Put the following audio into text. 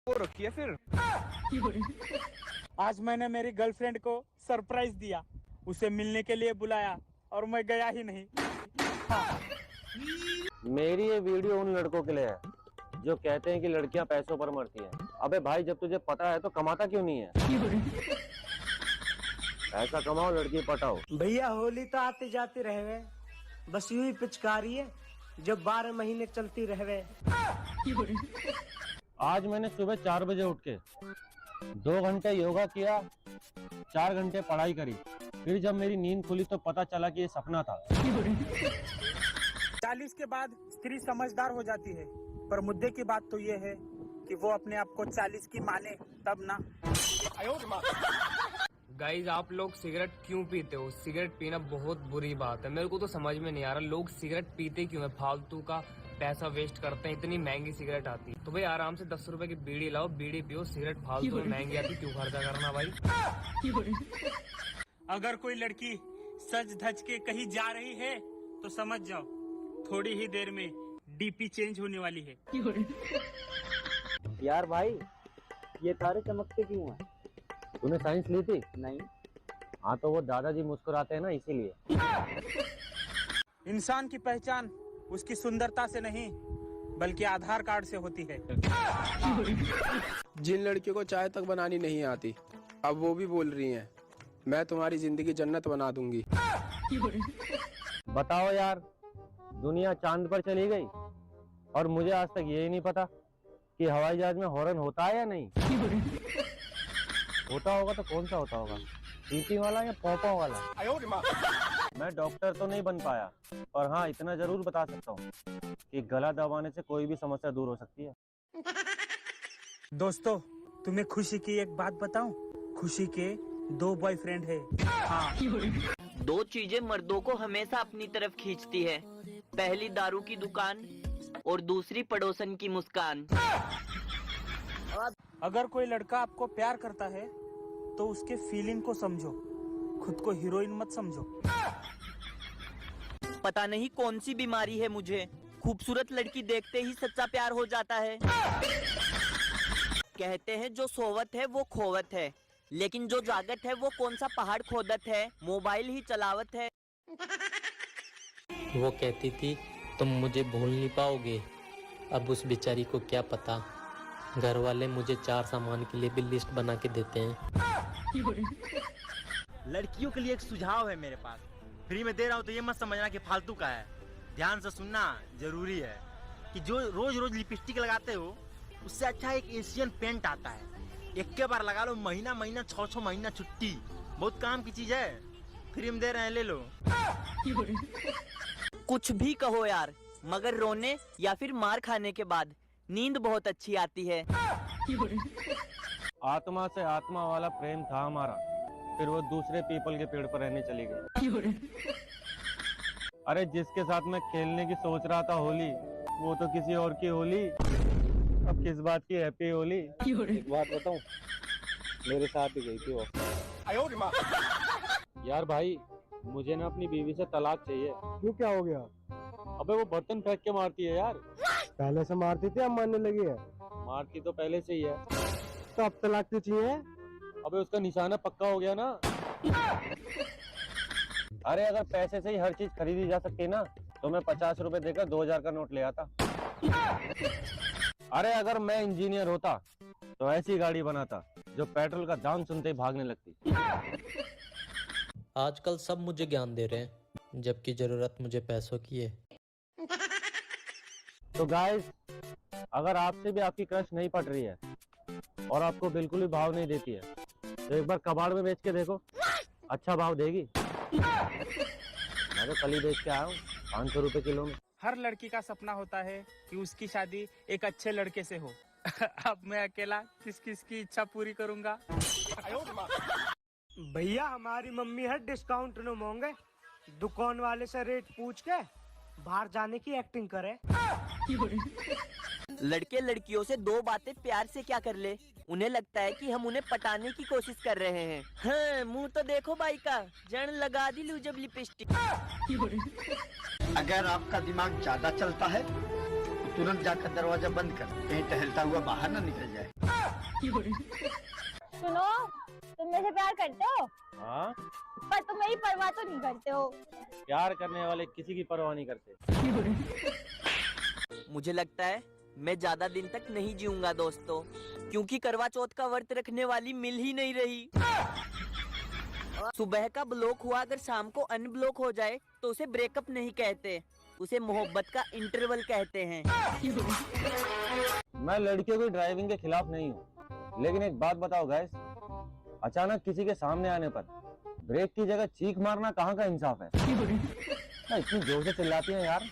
वो रखिए फिर। आज मैंने मेरी गर्लफ्रेंड को सरप्राइज दिया, उसे मिलने के लिए बुलाया और मैं गया ही नहीं। मेरी ये वीडियो उन लड़कों के लिए है जो कहते हैं कि लड़कियां पैसों पर मरती हैं। अबे भाई, जब तुझे पता है तो कमाता क्यों नहीं है? पैसा कमाओ, लड़की पटाओ। भैया होली तो आती जाती रहे, बस यूं ही पिचकारी है जब 12 महीने चलती रहे। आज मैंने सुबह 4 बजे उठ के 2 घंटे योगा किया, 4 घंटे पढ़ाई करी। फिर जब मेरी नींद खुली तो पता चला कि ये सपना था। 40 के बाद स्त्री समझदार हो जाती है, पर मुद्दे की बात तो ये है कि वो अपने आप को 40 की माने तब ना। गाइज, आप लोग सिगरेट क्यों पीते हो? सिगरेट पीना बहुत बुरी बात है। मेरे को तो समझ में नहीं आ रहा लोग सिगरेट पीते क्यों है। फालतू का पैसा वेस्ट करते हैं। इतनी महंगी सिगरेट आती है तो भाई आराम से 10 रुपए की बीड़ी लाओ, बीड़ी पियो। सिगरेट फालतू में महंगी आती, क्यों खर्चा करना भाई। अगर कोई लड़की सज धज के कहीं जा रही है तो समझ जाओ थोड़ी ही देर में डीपी चेंज होने वाली है। यार भाई, ये तारे चमकते क्यों हैं? तूने साइंस ली थी? नहीं। हाँ तो वो दादाजी मुस्कुराते हैं ना, इसीलिए। इंसान की पहचान उसकी सुंदरता से नहीं बल्कि आधार कार्ड से होती है। जिन लड़कियों को चाय तक बनानी नहीं आती, अब वो भी बोल रही हैं मैं तुम्हारी जिंदगी जन्नत बना दूंगी। बताओ यार, दुनिया चांद पर चली गई और मुझे आज तक यही नहीं पता कि हवाई जहाज में हॉर्न होता है या नहीं। होता होगा तो कौन सा होता होगा, पीपी वाला या पॉपा वाला? मैं डॉक्टर तो नहीं बन पाया, पर हाँ इतना जरूर बता सकता हूँ कि गला दबाने से कोई भी समस्या दूर हो सकती है। दोस्तों, तुम्हें खुशी की एक बात बताऊं? खुशी के 2 बॉयफ्रेंड है। हाँ। 2 चीजें मर्दों को हमेशा अपनी तरफ खींचती है, पहली दारू की दुकान और दूसरी पड़ोसन की मुस्कान। अगर कोई लड़का आपको प्यार करता है तो उसके फीलिंग को समझो, खुद को हीरोइन मत समझो। पता नहीं कौन सी बीमारी है मुझे, खूबसूरत लड़की देखते ही सच्चा प्यार हो जाता है। कहते हैं जो सोवत है वो खोवत है, लेकिन जो जागत है वो कौन सा पहाड़ खोदत है, मोबाइल ही चलावत है। वो कहती थी तुम मुझे भूल नहीं पाओगे। अब उस बेचारी को क्या पता, घर वाले मुझे 4 सामान के लिए भी लिस्ट बना के देते हैं। लड़कियों के लिए एक सुझाव है मेरे पास, फ्री में दे रहा हूँ तो ये मत समझना कि फालतू का है। ध्यान से सुनना जरूरी है कि जो रोज रोज लिपस्टिक लगाते हो उससे अच्छा एक एशियन पेंट आता है, एक के बार लगा लो, महीना महीना 6 महीना छुट्टी, बहुत काम की चीज है। फ्री में दे रहे हैं, ले लो। कुछ भी कहो यार, मगर रोने या फिर मार खाने के बाद नींद बहुत अच्छी आती है। आत्मा से आत्मा वाला प्रेम था हमारा, फिर वो दूसरे पीपल के पेड़ पर रहने चली गई। अरे जिसके साथ मैं खेलने की सोच रहा था होली, वो तो किसी और की होली। अब किस बात की हैप्पी होली? एक बात बताऊं, मेरे साथ ही गई थी वो। यार भाई, मुझे ना अपनी बीवी से तलाक चाहिए। क्यों, क्या हो गया? अबे वो बर्तन फेंक के मारती है यार। पहले से मारती थी, अब मारने लगी है। मारती तो पहले से ही है। तो अब तलाक क्यों चाहिए? अबे उसका निशाना पक्का हो गया ना। अरे अगर पैसे से ही हर चीज खरीदी जा सकती ना तो मैं 50 रुपए देकर 2000 का नोट ले आता। अरे अगर मैं इंजीनियर होता तो ऐसी गाड़ी बनाता जो पेट्रोल का दाम सुनते ही भागने लगती। आजकल सब मुझे ज्ञान दे रहे हैं, जबकि जरूरत मुझे पैसों की है। तो गाइस, अगर आपसे भी आपकी क्रश नहीं पट रही है और आपको बिल्कुल भी भाव नहीं देती है तो एक बार कबाड़ में बेच के देखो, अच्छा भाव देगी। मैं तो कल ही बेच के आया हूँ 500 रुपए किलो में। हर लड़की का सपना होता है कि उसकी शादी एक अच्छे लड़के से हो। अब मैं अकेला किस किस की इच्छा पूरी करूंगा? भैया, हमारी मम्मी है डिस्काउंट न मांगे, दुकान वाले से रेट पूछ के बाहर जाने की एक्टिंग करे। लड़के लड़कियों से 2 बातें प्यार से क्या कर ले, उन्हें लगता है कि हम उन्हें पटाने की कोशिश कर रहे हैं। हाँ, मुंह तो देखो भाई का, जन लगा दी लू जब लिपस्टिक। अगर आपका दिमाग ज्यादा चलता है तो तुरंत जाकर दरवाजा बंद कर, कहीं टहलता हुआ बाहर ना निकल जाए। सुनो, तुम मेरे से प्यार करते हो, हाँ, पर तुम मेरी परवाह तो नहीं करते हो। प्यार करने वाले किसी की परवाह नहीं करते। मुझे लगता है मैं ज्यादा दिन तक नहीं जीऊंगा दोस्तों, क्योंकि करवा चौथ का व्रत रखने वाली मिल ही नहीं रही। सुबह का ब्लॉक हुआ अगर शाम को अनब्लॉक हो जाए तो उसे ब्रेकअप नहीं कहते, उसे मोहब्बत का इंटरवल कहते हैं। मैं लड़कियों की ड्राइविंग के खिलाफ नहीं हूँ, लेकिन एक बात बताओ गाइस, अचानक किसी के सामने आने पर ब्रेक की जगह चीख मारना कहाँ का इंसाफ है? इतनी जोर से चिल्लाती हैं यार।